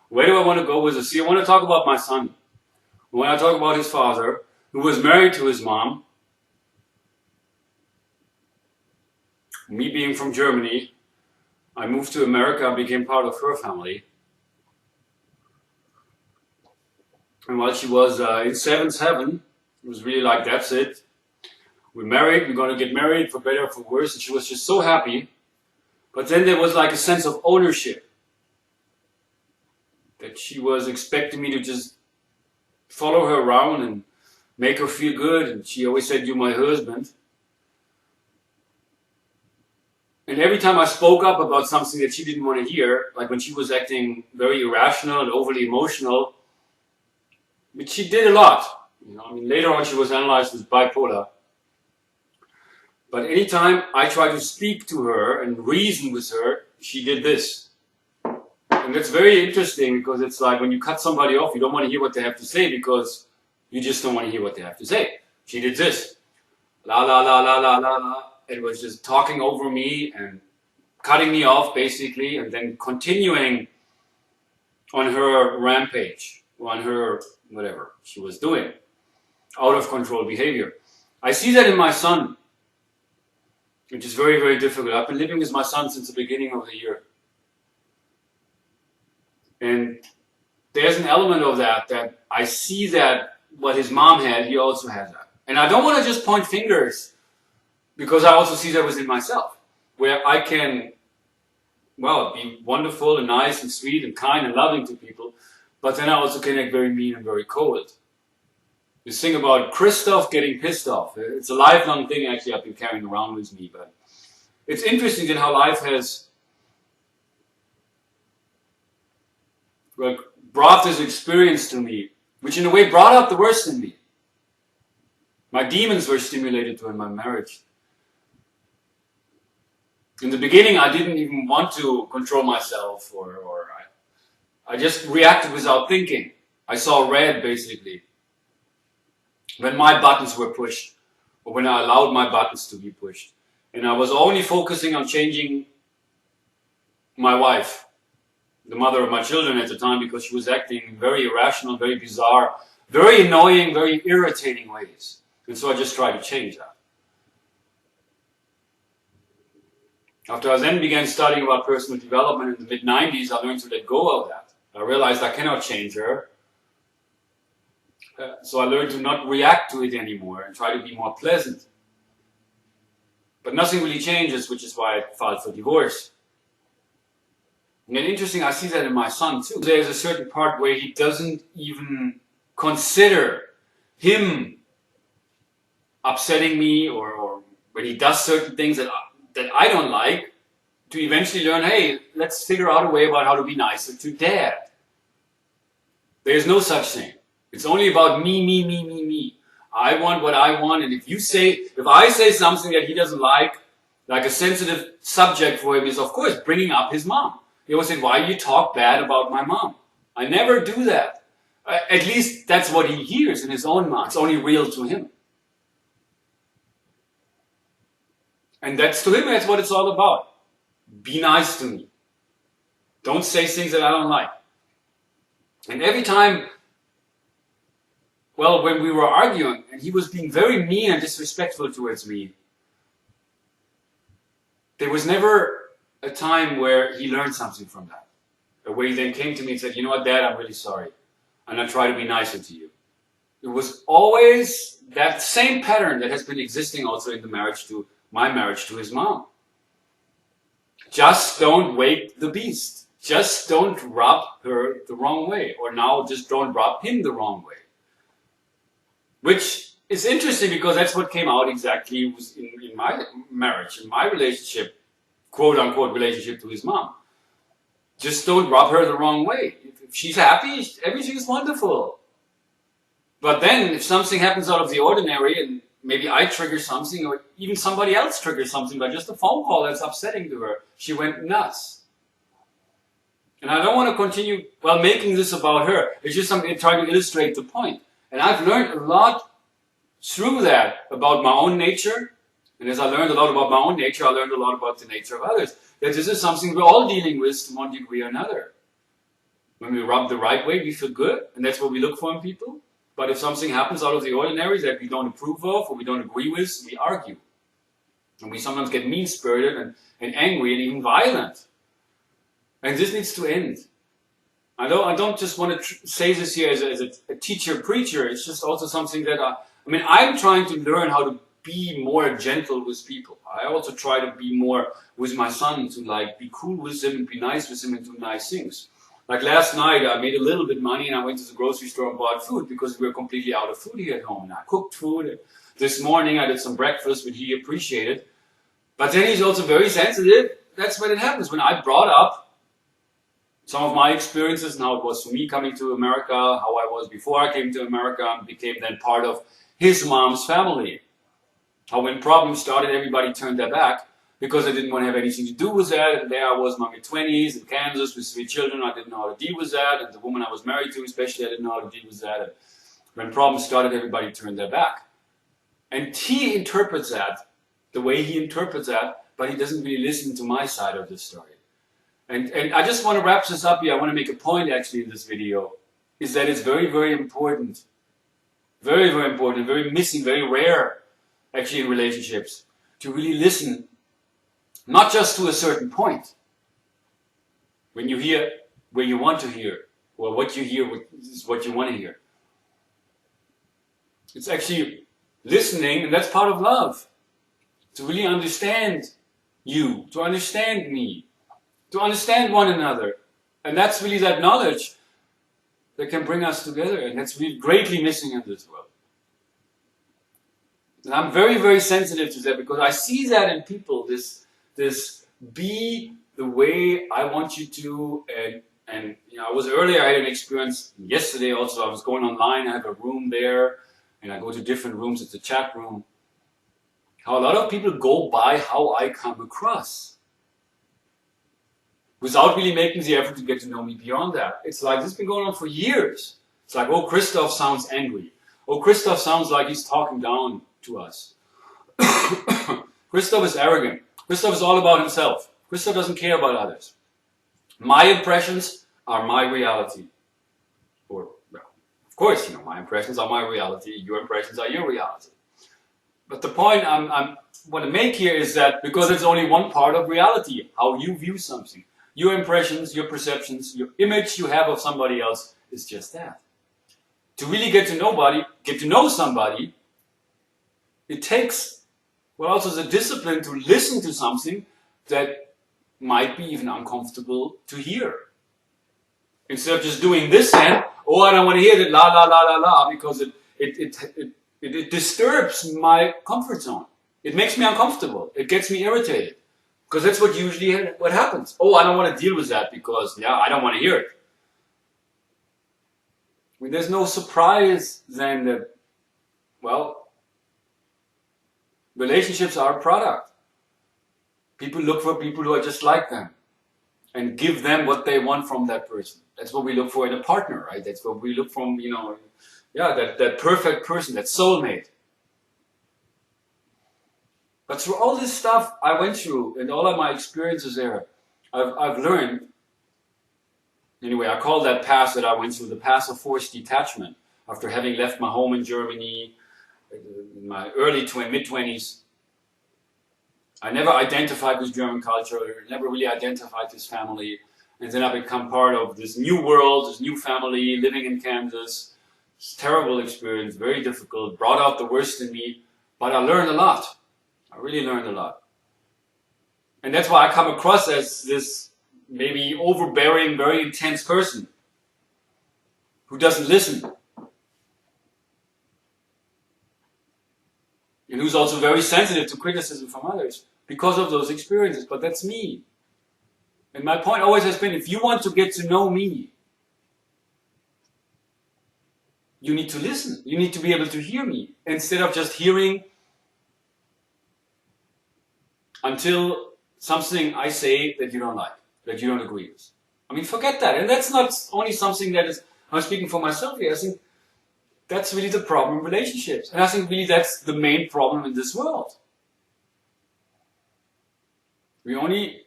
Where do I want to go with this? See, I want to talk about my son. When I talk about his father, who was married to his mom, me being from Germany, I moved to America and became part of her family. And while she was in seventh heaven, it was really like, that's it. We're married, we're going to get married for better or for worse. And she was just so happy. But then there was like a sense of ownership. That she was expecting me to just follow her around and make her feel good. And she always said, you're my husband. And every time I spoke up about something that she didn't want to hear, like when she was acting very irrational and overly emotional, which she did a lot. Later on she was analyzed as bipolar. But anytime I tried to speak to her and reason with her, she did this. And that's very interesting because it's like when you cut somebody off, you don't want to hear what they have to say because you just don't want to hear what they have to say. She did this. La la la la la la la. It was just talking over me and cutting me off basically and then continuing on her rampage, on her whatever she was doing, out of control behavior. I see that in my son, which is very, very difficult. I've been living with my son since the beginning of the year. And there's an element of that I see that what his mom had, he also has that. And I don't want to just point fingers because I also see that within myself, where I can, be wonderful and nice and sweet and kind and loving to people, but then I also can act very mean and very cold. This thing about Christoph getting pissed off, it's a lifelong thing actually I've been carrying around with me, but it's interesting that how life has brought this experience to me, which in a way brought out the worst in me. My demons were stimulated during my marriage. In the beginning, I didn't even want to control myself, or I just reacted without thinking. I saw red, basically, when my buttons were pushed, or when I allowed my buttons to be pushed. And I was only focusing on changing my wife, the mother of my children at the time, because she was acting in very irrational, very bizarre, very annoying, very irritating ways. And so I just tried to change that. After I then began studying about personal development in the mid-90s, I learned to let go of that. I realized I cannot change her. So I learned to not react to it anymore and try to be more pleasant. But nothing really changes, which is why I filed for divorce. And interesting, I see that in my son too. There's a certain part where he doesn't even consider him upsetting me or when he does certain things that I don't like, to eventually learn, hey, let's figure out a way about how to be nicer to Dad. There's no such thing. It's only about me. I want what I want, and if I say something that he doesn't like a sensitive subject for him is, of course, bringing up his mom. He always said, why do you talk bad about my mom? I never do that. At least that's what he hears in his own mind. It's only real to him. And to him, that's what it's all about. Be nice to me. Don't say things that I don't like. And every time, when we were arguing, and he was being very mean and disrespectful towards me, there was never a time where he learned something from that. Where he then came to me and said, you know what, Dad, I'm really sorry. And I try to be nicer to you. It was always that same pattern that has been existing also in my marriage to his mom. Just don't wake the beast. Just don't rub her the wrong way. Or now just don't rub him the wrong way. Which is interesting because that's what came out exactly in my marriage, in my relationship, quote unquote relationship to his mom. Just don't rub her the wrong way. If she's happy, everything is wonderful. But then if something happens out of the ordinary and maybe I trigger something or even somebody else triggers something by just a phone call that's upsetting to her, she went nuts. And I don't want to continue making this about her. It's just something trying to illustrate the point. And I've learned a lot through that about my own nature. And as I learned a lot about my own nature, I learned a lot about the nature of others. That this is something we're all dealing with to one degree or another. When we rub the right way, we feel good, and that's what we look for in people. But if something happens out of the ordinary that we don't approve of or we don't agree with, we argue. And we sometimes get mean-spirited and angry and even violent. And this needs to end. I don't just want to say this here as a teacher-preacher. It's just also something that I'm trying to learn how to be more gentle with people. I also try to be more with my son, to be cool with him and be nice with him and do nice things. Like last night, I made a little bit of money and I went to the grocery store and bought food because we were completely out of food here at home. And I cooked food. This morning I did some breakfast, which he appreciated. But then he's also very sensitive. That's when it happens. When I brought up some of my experiences and how it was for me coming to America, how I was before I came to America and became then part of his mom's family. How when problems started, everybody turned their back because I didn't want to have anything to do with that. And there I was in my mid-20s in Kansas with 3 children. I didn't know how to deal with that. And the woman I was married to especially, I didn't know how to deal with that. And when problems started, everybody turned their back. And he interprets that the way he interprets that, but he doesn't really listen to my side of the story. And I just want to wrap this up here. I want to make a point actually in this video, is that it's very, very important. Very, very important, very missing, very rare actually in relationships to really listen, not just to a certain point. When you hear where you want to hear, or what you hear is what you want to hear. It's actually listening, and that's part of love. To really understand you, to understand me, to understand one another. And that's really that knowledge that can bring us together, and that's really greatly missing in this world. And I'm very, very sensitive to that because I see that in people, this be the way I want you to, and I was earlier, I had an experience yesterday also, I was going online, I have a room there, and I go to different rooms, it's a chat room. How a lot of people go by how I come across, without really making the effort to get to know me beyond that. It's like, this has been going on for years. It's like, oh, Christoph sounds angry. Oh, Christoph sounds like he's talking down to us. Christoph is arrogant. Christoph is all about himself. Christoph doesn't care about others. My impressions are my reality. Or, well, of course, my impressions are my reality. Your impressions are your reality. But the point I want to make here is that because it's only one part of reality, how you view something. Your impressions, your perceptions, your image you have of somebody else is just that. To really get to know somebody, it takes, well, also the discipline to listen to something that might be even uncomfortable to hear. Instead of just doing this and, oh, I don't want to hear that la la la la la, because it disturbs my comfort zone. It makes me uncomfortable. It gets me irritated. Because that's what happens. Oh, I don't want to deal with that because, I don't want to hear it. I mean, there's no surprise then that, well, relationships are a product. People look for people who are just like them and give them what they want from that person. That's what we look for in a partner, right? That's what we look from, that perfect person, that soulmate. But through all this stuff I went through and all of my experiences there, I've learned, anyway, I call that path that I went through the path of forced detachment. After having left my home in Germany in my mid-20s, I never identified with German culture, never really identified with family. And then I become part of this new world, this new family, living in Kansas. It's a terrible experience, very difficult, brought out the worst in me, but I learned a lot. I really learned a lot. And that's why I come across as this maybe overbearing, very intense person who doesn't listen. And who's also very sensitive to criticism from others because of those experiences. But that's me. And my point always has been, if you want to get to know me, you need to listen. You need to be able to hear me instead of just hearing until something I say that you don't like, that you don't agree with. I mean, forget that. And that's not only something that is, I'm speaking for myself here, I think that's really the problem in relationships. And I think really that's the main problem in this world. We only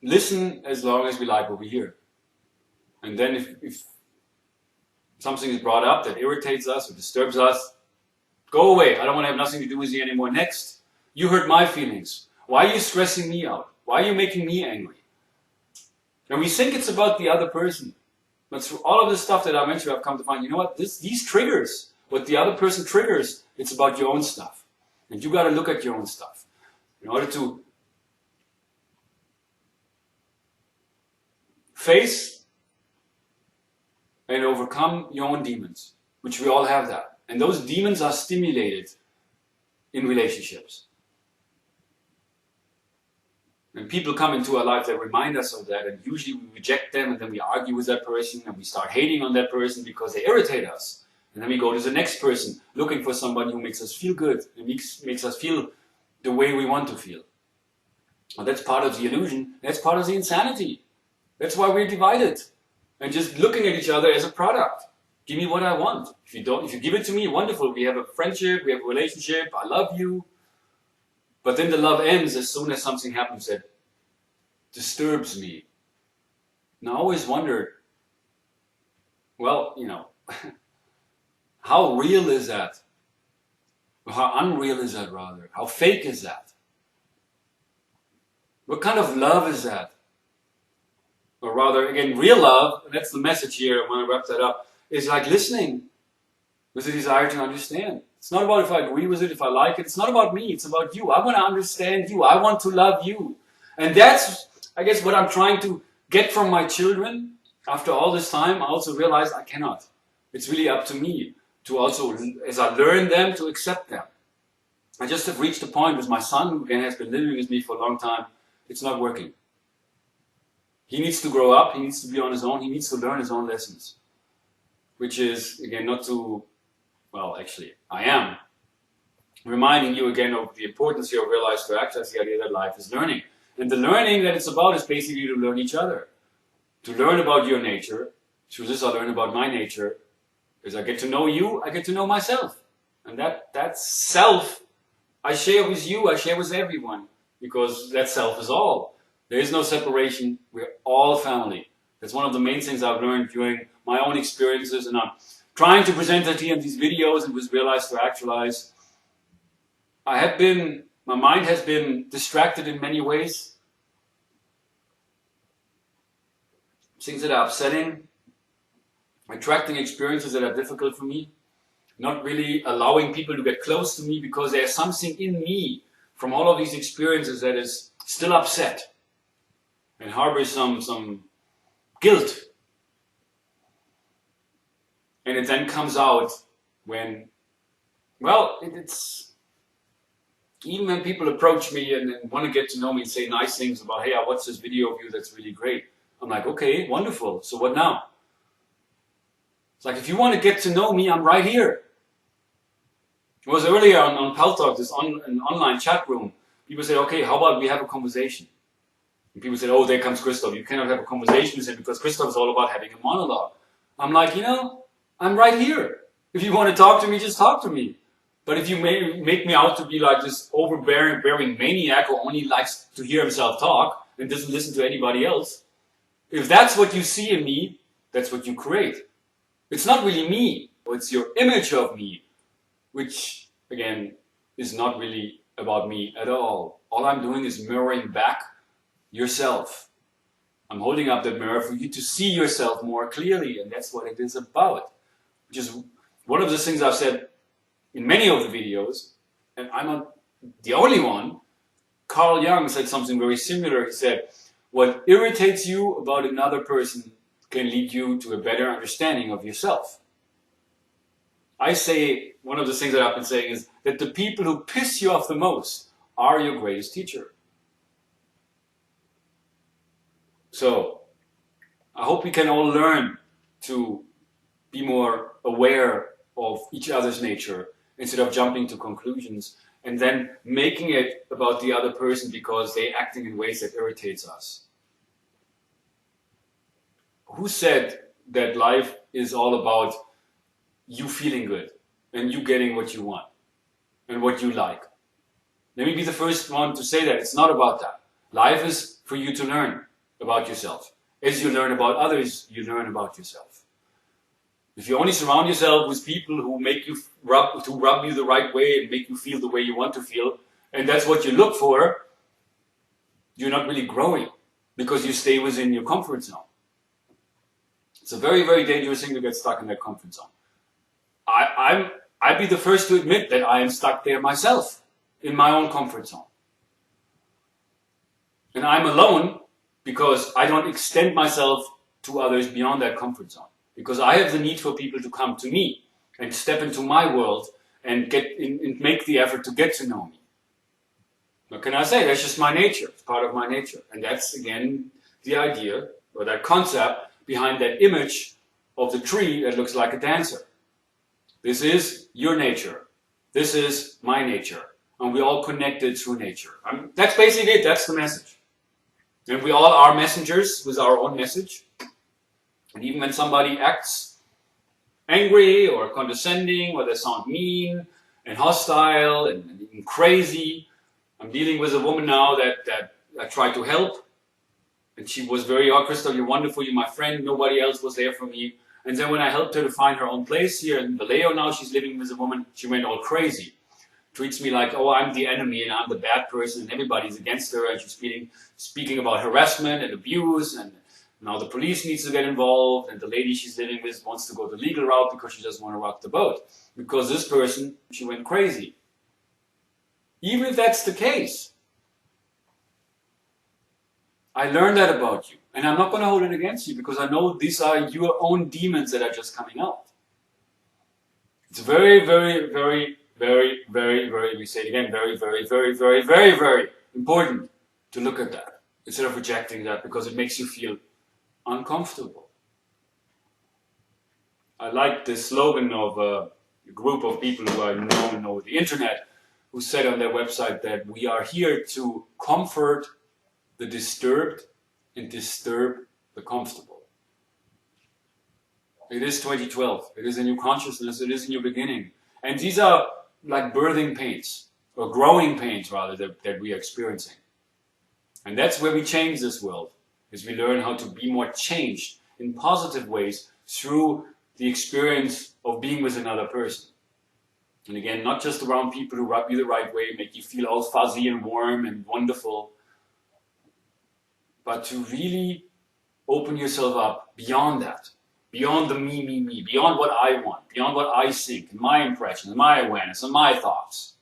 listen as long as we like what we hear. And then if something is brought up that irritates us or disturbs us, go away. I don't want to have nothing to do with you anymore. Next, you hurt my feelings. Why are you stressing me out? Why are you making me angry? And we think it's about the other person. But through all of this stuff that I mentioned, I've come to find, you know what? These triggers, what the other person triggers, it's about your own stuff. And you got to look at your own stuff in order to face and overcome your own demons, which we all have that. And those demons are stimulated in relationships. And people come into our lives that remind us of that, and usually we reject them, and then we argue with that person, and we start hating on that person because they irritate us. And then we go to the next person, looking for somebody who makes us feel good, and makes us feel the way we want to feel. Well, that's part of the illusion, that's part of the insanity. That's why we're divided. And just looking at each other as a product. Give me what I want. If you give it to me, wonderful. We have a friendship, we have a relationship, I love you. But then the love ends as soon as something happens that disturbs me. And I always wondered, well, how real is that? Or how unreal is that, rather? How fake is that? What kind of love is that? Or rather, again, real love, and that's the message here, I want to wrap that up, is like listening with a desire to understand. It's not about if I agree with it, if I like it. It's not about me, it's about you. I want to understand you. I want to love you. And that's, I guess, what I'm trying to get from my children. After all this time, I also realized I cannot. It's really up to me to also, as I learn them, to accept them. I just have reached a point with my son, who again has been living with me for a long time. It's not working. He needs to grow up, he needs to be on his own, he needs to learn his own lessons. Which is, again, not to, well, actually, I am reminding you again of the importance here of Real Life to Act as the idea that life is learning. And the learning that it's about is basically to learn each other. To learn about your nature. Through this I learn about my nature. As I get to know you, I get to know myself. And that self, I share with you, I share with everyone. Because that self is all. There is no separation. We're all family. That's one of the main things I've learned during my own experiences, and I'm trying to present that here in these videos and with Realize to Actualize. My mind has been distracted in many ways. Things that are upsetting, attracting experiences that are difficult for me, not really allowing people to get close to me because there's something in me from all of these experiences that is still upset and harbors some guilt. And it then comes out when, well, it's even when people approach me and want to get to know me and say nice things about, hey, I watched this video of you, that's really great. I'm like, okay, wonderful. So what now? It's like, if you want to get to know me, I'm right here. It was earlier on Paltalk, an online chat room. People said, okay, how about we have a conversation? And people said, oh, there comes Christoph. You cannot have a conversation with him because Christoph is all about having a monologue. I'm like, I'm right here. If you want to talk to me, just talk to me. But if you make me out to be like this overbearing maniac who only likes to hear himself talk and doesn't listen to anybody else, if that's what you see in me, that's what you create. It's not really me, it's your image of me, which, again, is not really about me at all. All I'm doing is mirroring back yourself. I'm holding up the mirror for you to see yourself more clearly, and that's what it is about. Which is one of the things I've said in many of the videos, and I'm not the only one. Carl Jung said something very similar. He said, what irritates you about another person can lead you to a better understanding of yourself. I say, one of the things that I've been saying is that the people who piss you off the most are your greatest teacher. So, I hope we can all learn to be more aware of each other's nature instead of jumping to conclusions and then making it about the other person because they're acting in ways that irritates us. Who said that life is all about you feeling good and you getting what you want and what you like? Let me be the first one to say that. It's not about that. Life is for you to learn about yourself As you learn about others, you learn about yourself. If you only surround yourself with people who make you rub you the right way and make you feel the way you want to feel, and that's what you look for, you're not really growing because you stay within your comfort zone. It's a very, very dangerous thing to get stuck in that comfort zone. I'd be the first to admit that I am stuck there myself, in my own comfort zone. And I'm alone because I don't extend myself to others beyond that comfort zone. Because I have the need for people to come to me and step into my world and make the effort to get to know me. What can I say? That's just my nature. It's part of my nature. And that's, again, the idea or that concept behind that image of the tree that looks like a dancer. This is your nature. This is my nature. And we're all connected through nature. That's basically it. That's the message. And we all are messengers with our own message. And even when somebody acts angry or condescending or they sound mean and hostile and even crazy, I'm dealing with a woman now that I tried to help. And she was very, oh, Crystal, you're wonderful, you're my friend, nobody else was there for me. And then when I helped her to find her own place here in Vallejo now, she's living with a woman, she went all crazy. Treats me like, oh, I'm the enemy and I'm the bad person and everybody's against her. And she's speaking about harassment and abuse and now the police needs to get involved and the lady she's living with wants to go the legal route because she doesn't want to rock the boat. Because this person, she went crazy. Even if that's the case, I learned that about you. And I'm not going to hold it against you because I know these are your own demons that are just coming out. It's very, very, very, very, very, very, we say it again, very, very, very, very, very, very important to look at that instead of rejecting that because it makes you feel uncomfortable. I like the slogan of a group of people who I know over the internet who said on their website that we are here to comfort the disturbed and disturb the comfortable. It is 2012. It is a new consciousness. It is a new beginning. And these are like birthing pains, or growing pains rather, that we are experiencing. And that's where we change this world, is we learn how to be more changed in positive ways through the experience of being with another person. And again, not just around people who rub you the right way, make you feel all fuzzy and warm and wonderful, but to really open yourself up beyond that, beyond the me, beyond what I want, beyond what I think, and my impressions, and my awareness, and my thoughts.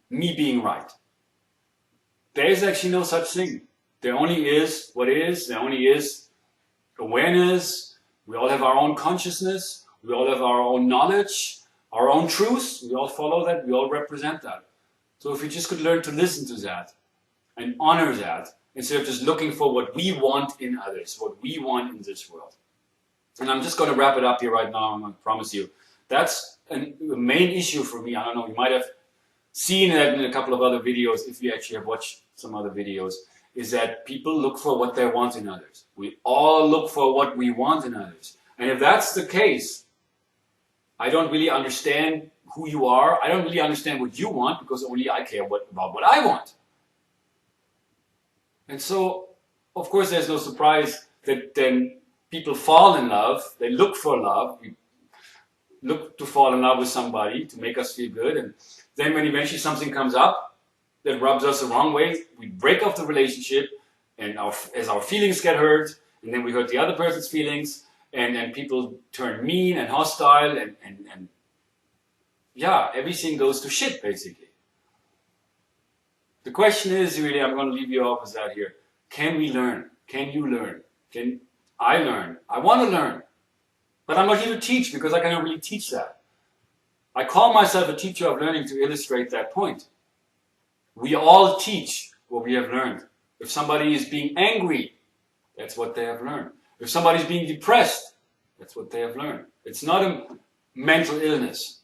Me being right. There is actually no such thing. There only is what is, there only is awareness. We all have our own consciousness, we all have our own knowledge, our own truth, we all follow that, we all represent that. So if we just could learn to listen to that and honor that, instead of just looking for what we want in others, what we want in this world. And I'm just going to wrap it up here right now, I'm going to promise you. That's a main issue for me. I don't know, you might have seen that in a couple of other videos, if you actually have watched some other videos, is that people look for what they want in others. We all look for what we want in others. And if that's the case, I don't really understand who you are. I don't really understand what you want because only I care about what I want. And so, of course, there's no surprise that then people fall in love. They look for love. We look to fall in love with somebody to make us feel good. And then when eventually something comes up that rubs us the wrong way, we break off the relationship, and as our feelings get hurt, and then we hurt the other person's feelings, and then people turn mean and hostile, and yeah, everything goes to shit, basically. The question is really, I'm going to leave you off with that here. Can we learn? Can you learn? Can I learn? I want to learn. But I'm not here to teach because I cannot really teach that. I call myself a teacher of learning to illustrate that point. We all teach what we have learned. If somebody is being angry, that's what they have learned. If somebody is being depressed, that's what they have learned. It's not a mental illness.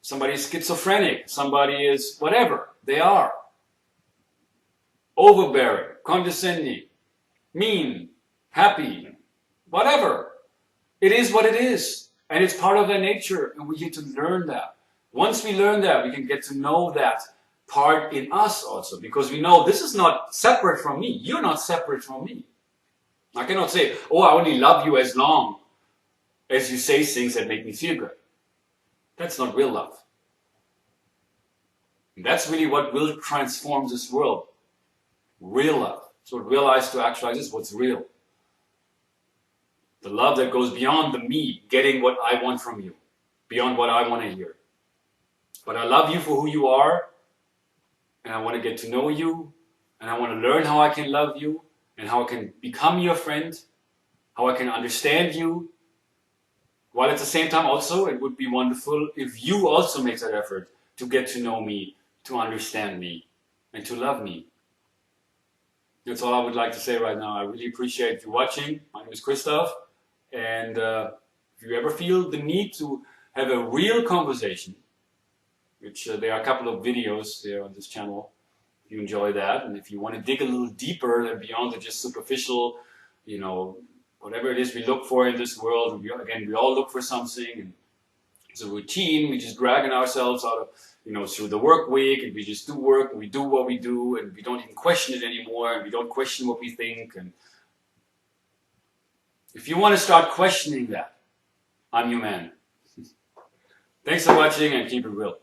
Somebody is schizophrenic, somebody is whatever they are. Overbearing, condescending, mean, happy, whatever. It is what it is. And it's part of their nature, and we get to learn that. Once we learn that, we can get to know that part in us also, because we know this is not separate from me. You're not separate from me. I cannot say, oh, I only love you as long as you say things that make me feel good. That's not real love. And that's really what will transform this world. Real love. So realize to actualize is what's real. The love that goes beyond the me, getting what I want from you, beyond what I want to hear. But I love you for who you are, and I want to get to know you, and I want to learn how I can love you, and how I can become your friend, how I can understand you, while at the same time also it would be wonderful if you also make that effort to get to know me, to understand me, and to love me. That's all I would like to say right now. I really appreciate you watching. My name is Christoph, and if you ever feel the need to have a real conversation, which there are a couple of videos there on this channel, if you enjoy that, and if you want to dig a little deeper and beyond the just superficial, whatever it is we look for in this world, we all look for something, and it's a routine, we just dragging ourselves out of, through the work week, and we just do work, and we do what we do, and we don't even question it anymore, and we don't question what we think. And if you want to start questioning that, I'm your man. Thanks for watching, and keep it real.